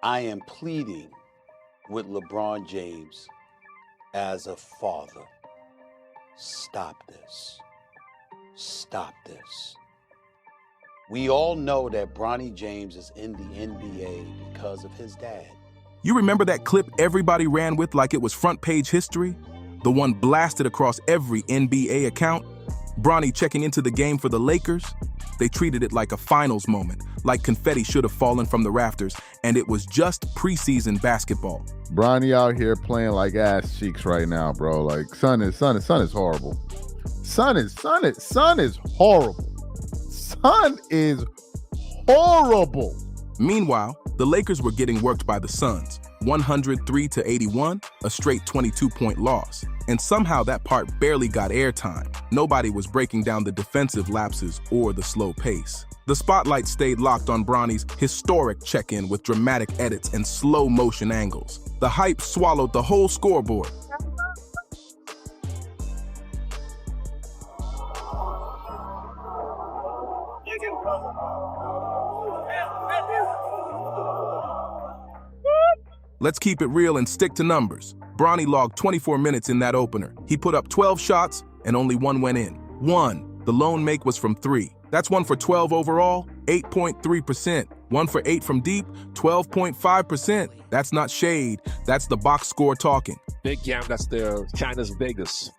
I am pleading with LeBron James as a father. Stop this. Stop this. We all know that Bronny James is in the NBA because of his dad. You remember that clip everybody ran with like it was front page history? The one blasted across every NBA account? Bronny checking into the game for the Lakers? They treated it like a finals moment, like confetti should have fallen from the rafters, and it was just preseason basketball. Bronny out here playing like ass cheeks right now, bro. Like, son is horrible. Son is horrible. Son is horrible. Meanwhile, the Lakers were getting worked by the Suns, 103-81, a straight 22-point loss. And somehow that part barely got airtime. Nobody was breaking down the defensive lapses or the slow pace. The spotlight stayed locked on Bronny's historic check-in with dramatic edits and slow motion angles. The hype swallowed the whole scoreboard. Let's keep it real and stick to numbers. Bronny logged 24 minutes in that opener. He put up 12 shots and only one went in. One, the lone make was from 3. That's 1 for 12 overall, 8.3%. 1 for 8 from deep, 12.5%. That's not shade, that's the box score talking. Big game, that's the China's Vegas.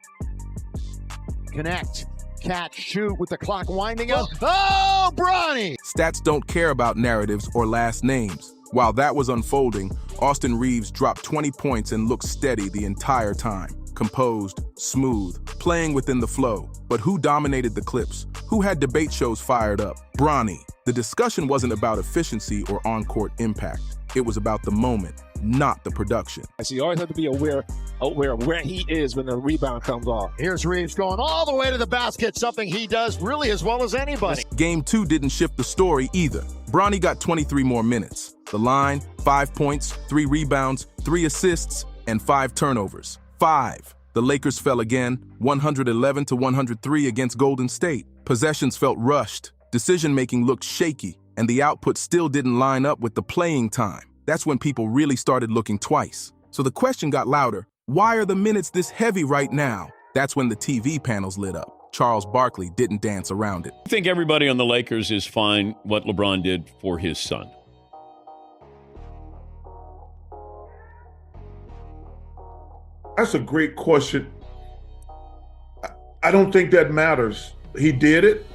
Connect, catch, shoot with the clock winding up. Oh, Bronny! Stats don't care about narratives or last names. While that was unfolding, Austin Reeves dropped 20 points and looked steady the entire time. Composed, smooth, playing within the flow. But who dominated the clips? Who had debate shows fired up? Bronny. The discussion wasn't about efficiency or on-court impact. It was about the moment, not the production. So you always have to be aware of where he is when the rebound comes off. Here's Reeves going all the way to the basket, something he does really as well as anybody. Game 2 didn't shift the story either. Bronny got 23 more minutes. The line, 5 points, 3 rebounds, 3 assists, and 5 turnovers. 5. The Lakers fell again, 111-103 against Golden State. Possessions felt rushed. Decision-making looked shaky, and the output still didn't line up with the playing time. That's when people really started looking twice. So the question got louder, why are the minutes this heavy right now? That's when the TV panels lit up. Charles Barkley didn't dance around it. I think everybody on the Lakers is fine what LeBron did for his son. That's a great question. I don't think that matters. He did it.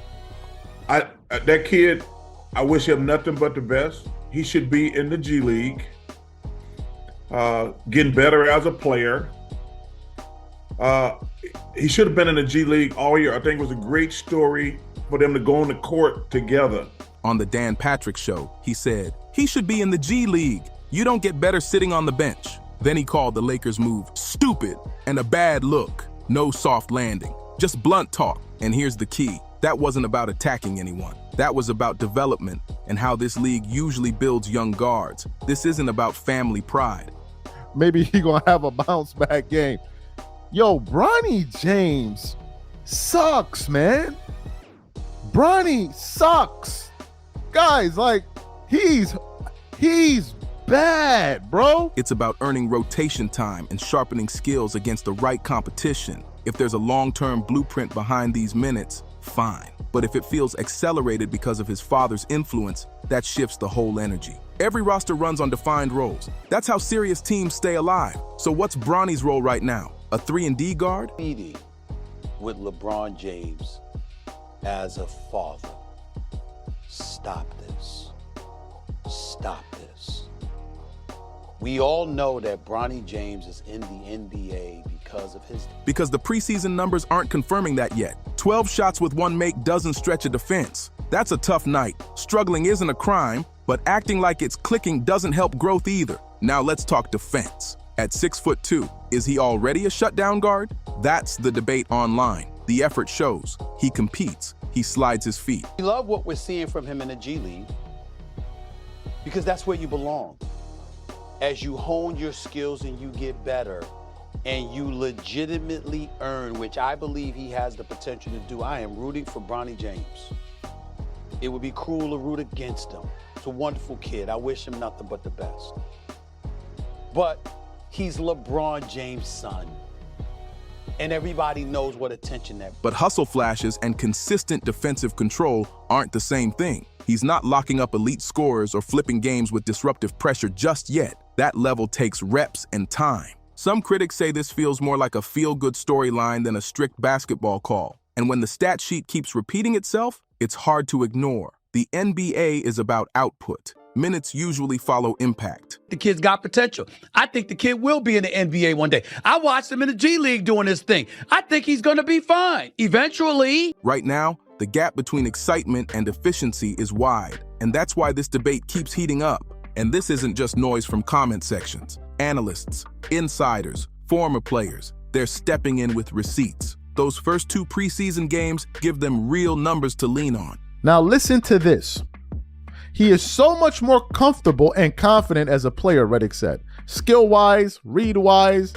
That kid, I wish him nothing but the best. He should be in the G League, getting better as a player. He should have been in the G League all year. I think it was a great story for them to go on the court together. On the Dan Patrick Show, he said, he should be in the G League. You don't get better sitting on the bench. Then he called the Lakers' move stupid and a bad look. No soft landing, just blunt talk. And here's the key. That wasn't about attacking anyone. That was about development and how this league usually builds young guards. This isn't about family pride. Maybe he gonna have a bounce back game. Yo, Bronny James sucks, man. Bronny sucks. Guys, like, he's bad, bro. It's about earning rotation time and sharpening skills against the right competition. If there's a long-term blueprint behind these minutes, fine. But if it feels accelerated because of his father's influence, that shifts the whole energy. Every roster runs on defined roles. That's how serious teams stay alive. So what's Bronny's role right now? A 3-and-D guard? Pleading with LeBron James as a father. Stop this. Stop this. We all know that Bronny James is in the NBA because the preseason numbers aren't confirming that yet. 12 shots with 1 make doesn't stretch a defense. That's a tough night. Struggling isn't a crime, but acting like it's clicking doesn't help growth either. Now let's talk defense. At 6'2", is he already a shutdown guard? That's the debate online. The effort shows. He competes. He slides his feet. We love what we're seeing from him in the G League because that's where you belong. As you hone your skills and you get better, and you legitimately earn, which I believe he has the potential to do. I am rooting for Bronny James It would be cruel to root against him. He's a wonderful kid. I wish him nothing but the best. But he's LeBron James' son. And everybody knows what attention that. But hustle flashes and consistent defensive control aren't the same thing. He's not locking up elite scorers or flipping games with disruptive pressure just yet. That level takes reps and time. Some critics say this feels more like a feel-good storyline than a strict basketball call. And when the stat sheet keeps repeating itself, it's hard to ignore. The NBA is about output. Minutes usually follow impact. The kid's got potential. I think the kid will be in the NBA one day. I watched him in the G League doing his thing. I think he's going to be fine eventually. Right now, the gap between excitement and efficiency is wide, and that's why this debate keeps heating up. And this isn't just noise from comment sections. Analysts, insiders, former players, they're stepping in with receipts. Those first 2 preseason games give them real numbers to lean on. Now listen to this. He is so much more comfortable and confident as a player, Redick said. Skill-wise, read-wise,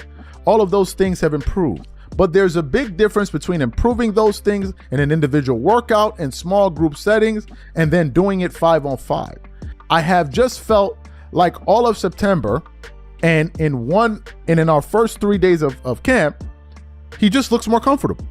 all of those things have improved. But there's a big difference between improving those things in an individual workout and small group settings and then doing it 5-on-5. I have just felt like all of September and in our first 3 days of camp, he just looks more comfortable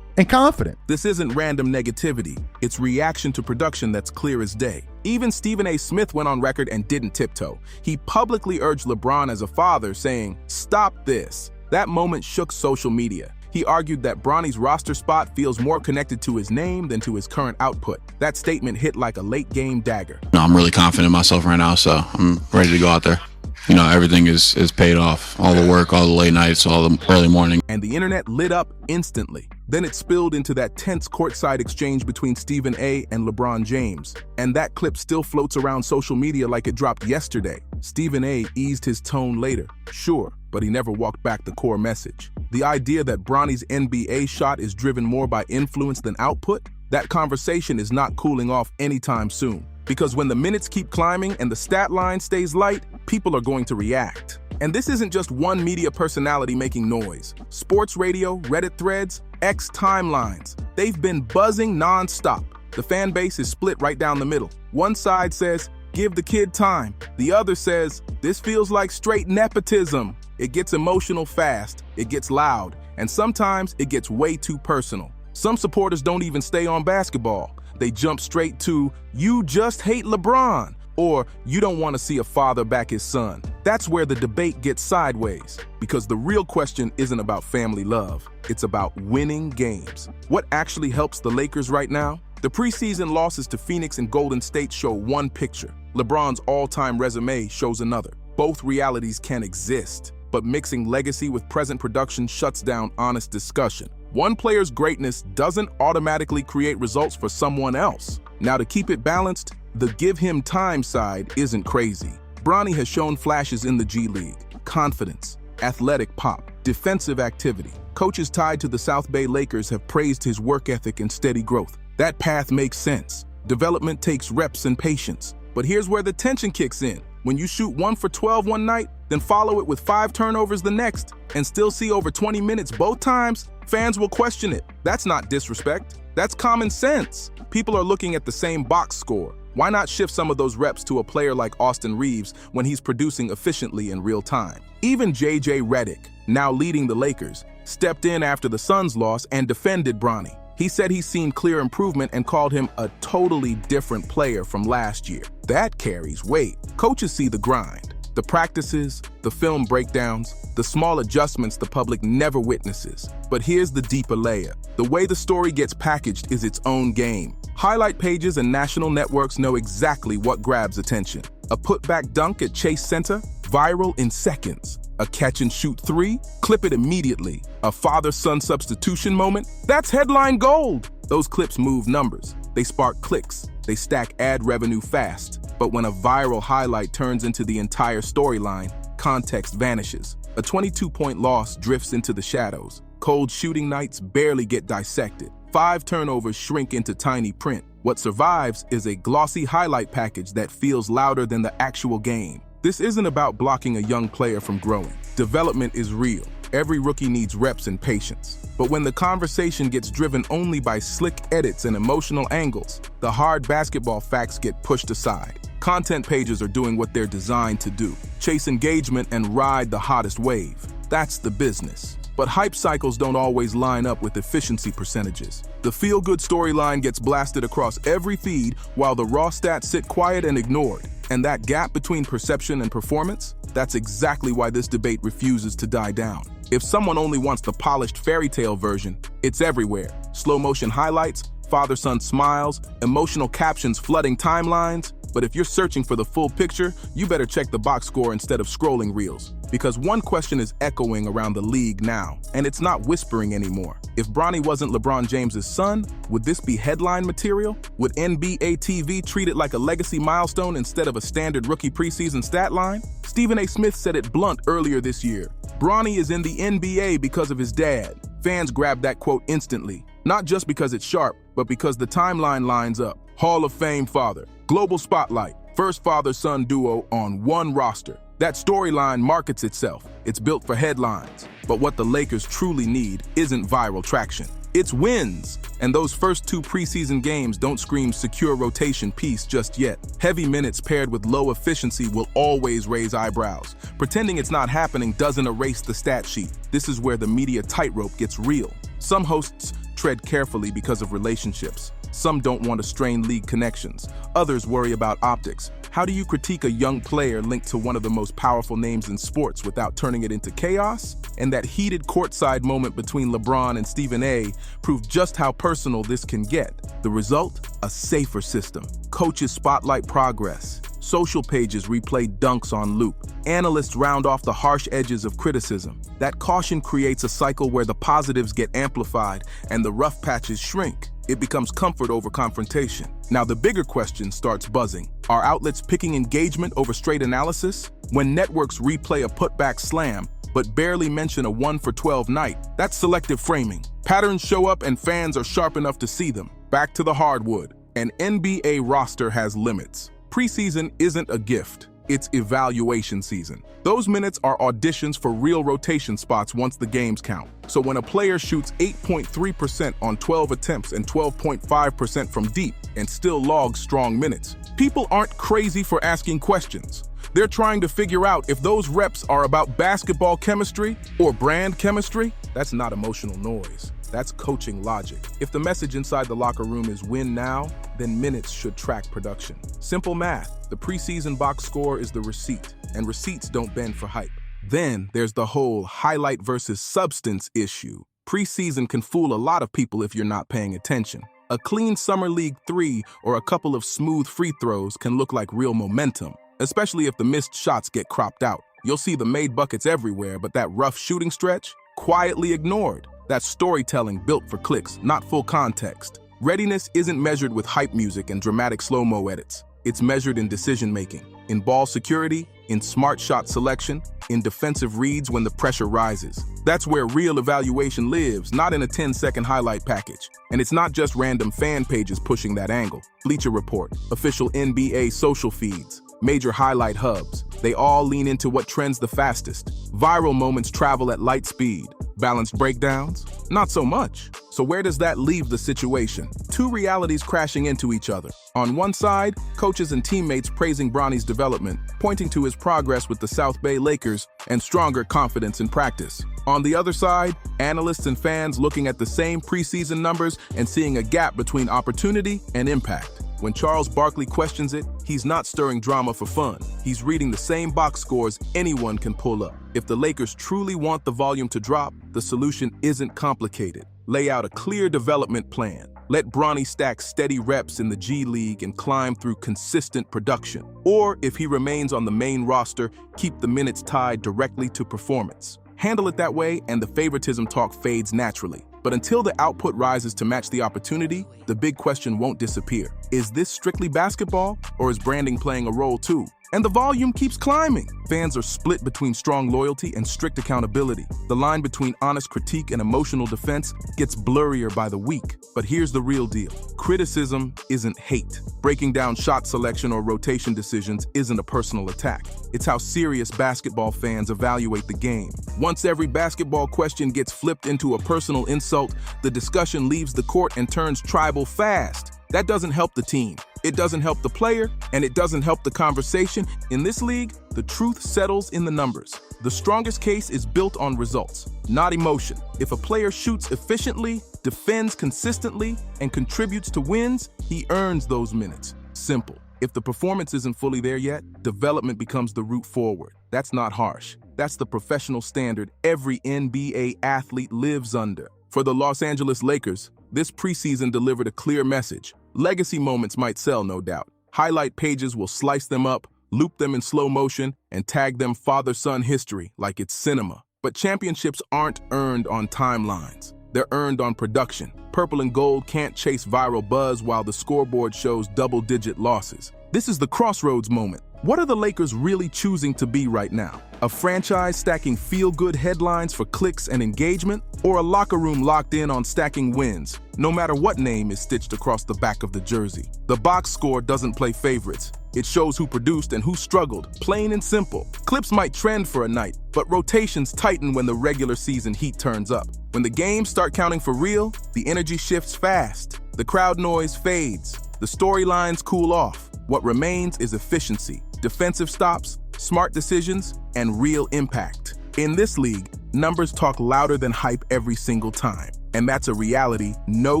and confident. This isn't random negativity. It's reaction to production that's clear as day. Even Stephen A. Smith went on record and didn't tiptoe. He publicly urged LeBron as a father, saying, "Stop this." That moment shook social media. He argued that Bronny's roster spot feels more connected to his name than to his current output. That statement hit like a late-game dagger. No, I'm really confident in myself right now, so I'm ready to go out there. You know, everything is paid off. All the work, all the late nights, all the early morning. And the internet lit up instantly. Then it spilled into that tense courtside exchange between Stephen A. and LeBron James. And that clip still floats around social media like it dropped yesterday. Stephen A. eased his tone later, sure, but he never walked back the core message. The idea that Bronny's NBA shot is driven more by influence than output, that conversation is not cooling off anytime soon. Because when the minutes keep climbing and the stat line stays light, people are going to react. And this isn't just one media personality making noise. Sports radio, Reddit threads, X timelines, they've been buzzing nonstop. The fan base is split right down the middle. One side says, give the kid time. The other says, this feels like straight nepotism. It gets emotional fast, it gets loud, and sometimes it gets way too personal. Some supporters don't even stay on basketball. They jump straight to, you just hate LeBron, or you don't want to see a father back his son. That's where the debate gets sideways, because the real question isn't about family love. It's about winning games. What actually helps the Lakers right now? The preseason losses to Phoenix and Golden State show one picture. LeBron's all-time resume shows another. Both realities can exist, but mixing legacy with present production shuts down honest discussion. One player's greatness doesn't automatically create results for someone else. Now, to keep it balanced, the give him time side isn't crazy. Bronny has shown flashes in the G League: confidence, athletic pop, defensive activity. Coaches tied to the South Bay Lakers have praised his work ethic and steady growth. That path makes sense. Development takes reps and patience. But here's where the tension kicks in. When you shoot 1 for 12 one night, then follow it with 5 turnovers the next, and still see over 20 minutes both times, fans will question it. That's not disrespect. That's common sense. People are looking at the same box score. Why not shift some of those reps to a player like Austin Reeves when he's producing efficiently in real time? Even J.J. Redick, now leading the Lakers, stepped in after the Suns' loss and defended Bronny. He said he's seen clear improvement and called him a totally different player from last year. That carries weight. Coaches see the grind, the practices, the film breakdowns, the small adjustments the public never witnesses. But here's the deeper layer. The way the story gets packaged is its own game. Highlight pages and national networks know exactly what grabs attention. A putback dunk at Chase Center, viral in seconds. A catch-and-shoot 3, clip it immediately. A father-son substitution moment, that's headline gold. Those clips move numbers. They spark clicks. They stack ad revenue fast. But when a viral highlight turns into the entire storyline, context vanishes. A 22-point loss drifts into the shadows. Cold shooting nights barely get dissected. 5 turnovers shrink into tiny print. What survives is a glossy highlight package that feels louder than the actual game. This isn't about blocking a young player from growing. Development is real. Every rookie needs reps and patience. But when the conversation gets driven only by slick edits and emotional angles, the hard basketball facts get pushed aside. Content pages are doing what they're designed to do: chase engagement and ride the hottest wave. That's the business. But hype cycles don't always line up with efficiency percentages. The feel-good storyline gets blasted across every feed while the raw stats sit quiet and ignored. And that gap between perception and performance? That's exactly why this debate refuses to die down. If someone only wants the polished fairy tale version, it's everywhere. Slow-motion highlights, father-son smiles, emotional captions flooding timelines. But if you're searching for the full picture, you better check the box score instead of scrolling reels. Because one question is echoing around the league now, and it's not whispering anymore. If Bronny wasn't LeBron James's son, would this be headline material? Would NBA TV treat it like a legacy milestone instead of a standard rookie preseason stat line? Stephen A. Smith said it blunt earlier this year. Bronny is in the NBA because of his dad. Fans grabbed that quote instantly, not just because it's sharp, but because the timeline lines up. Hall of Fame father, global spotlight, first father-son duo on one roster. That storyline markets itself. It's built for headlines. But what the Lakers truly need isn't viral traction. It's wins. And those first 2 preseason games don't scream secure rotation piece just yet. Heavy minutes paired with low efficiency will always raise eyebrows. Pretending it's not happening doesn't erase the stat sheet. This is where the media tightrope gets real. Some hosts tread carefully because of relationships. Some don't want to strain league connections. Others worry about optics. How do you critique a young player linked to one of the most powerful names in sports without turning it into chaos? And that heated courtside moment between LeBron and Stephen A. proved just how personal this can get. The result? A safer system. Coaches spotlight progress. Social pages replay dunks on loop. Analysts round off the harsh edges of criticism. That caution creates a cycle where the positives get amplified and the rough patches shrink. It becomes comfort over confrontation. Now the bigger question starts buzzing. Are outlets picking engagement over straight analysis? When networks replay a putback slam, but barely mention a 1 for 12 night, that's selective framing. Patterns show up and fans are sharp enough to see them. Back to the hardwood. An NBA roster has limits. Preseason isn't a gift. It's evaluation season. Those minutes are auditions for real rotation spots once the games count. So when a player shoots 8.3% on 12 attempts and 12.5% from deep and still logs strong minutes, people aren't crazy for asking questions. They're trying to figure out if those reps are about basketball chemistry or brand chemistry. That's not emotional noise. That's coaching logic. If the message inside the locker room is win now, then minutes should track production. Simple math. The preseason box score is the receipt, and receipts don't bend for hype. Then there's the whole highlight versus substance issue. Preseason can fool a lot of people if you're not paying attention. A clean Summer League 3 or a couple of smooth free throws can look like real momentum, especially if the missed shots get cropped out. You'll see the made buckets everywhere, but that rough shooting stretch, quietly ignored. That's storytelling built for clicks, not full context. Readiness isn't measured with hype music and dramatic slow-mo edits. It's measured in decision-making, in ball security, in smart shot selection, in defensive reads when the pressure rises. That's where real evaluation lives, not in a 10-second highlight package. And it's not just random fan pages pushing that angle. Bleacher Report, official NBA social feeds, major highlight hubs, they all lean into what trends the fastest. Viral moments travel at light speed. Balanced breakdowns? Not so much. So where does that leave the situation? Two realities crashing into each other. On one side, coaches and teammates praising Bronny's development, pointing to his progress with the South Bay Lakers and stronger confidence in practice. On the other side, analysts and fans looking at the same preseason numbers and seeing a gap between opportunity and impact. When Charles Barkley questions it, he's not stirring drama for fun. He's reading the same box scores anyone can pull up. If the Lakers truly want the volume to drop, the solution isn't complicated. Lay out a clear development plan. Let Bronny stack steady reps in the G League and climb through consistent production. Or if he remains on the main roster, keep the minutes tied directly to performance. Handle it that way and the favoritism talk fades naturally. But until the output rises to match the opportunity, the big question won't disappear. Is this strictly basketball, or is branding playing a role too? And the volume keeps climbing. Fans are split between strong loyalty and strict accountability. The line between honest critique and emotional defense gets blurrier by the week. But here's the real deal. Criticism isn't hate. Breaking down shot selection or rotation decisions isn't a personal attack. It's how serious basketball fans evaluate the game. Once every basketball question gets flipped into a personal insult, the discussion leaves the court and turns tribal fast. That doesn't help the team. It doesn't help the player, and it doesn't help the conversation. In this league, the truth settles in the numbers. The strongest case is built on results, not emotion. If a player shoots efficiently, defends consistently, and contributes to wins, he earns those minutes. Simple. If the performance isn't fully there yet, development becomes the route forward. That's not harsh. That's the professional standard every NBA athlete lives under. For the Los Angeles Lakers, this preseason delivered a clear message. Legacy moments might sell, no doubt. Highlight pages will slice them up, loop them in slow motion, and tag them father-son history like it's cinema. But championships aren't earned on timelines. They're earned on production. Purple and gold can't chase viral buzz while the scoreboard shows double-digit losses. This is the crossroads moment. What are the Lakers really choosing to be right now? A franchise stacking feel-good headlines for clicks and engagement? Or a locker room locked in on stacking wins, no matter what name is stitched across the back of the jersey? The box score doesn't play favorites. It shows who produced and who struggled, plain and simple. Clips might trend for a night, but rotations tighten when the regular season heat turns up. When the games start counting for real, the energy shifts fast. The crowd noise fades. The storylines cool off. What remains is efficiency, defensive stops, smart decisions, and real impact. In this league, numbers talk louder than hype every single time. And that's a reality no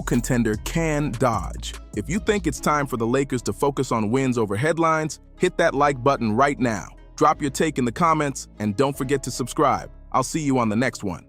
contender can dodge. If you think it's time for the Lakers to focus on wins over headlines, hit that like button right now. Drop your take in the comments, and don't forget to subscribe. I'll see you on the next one.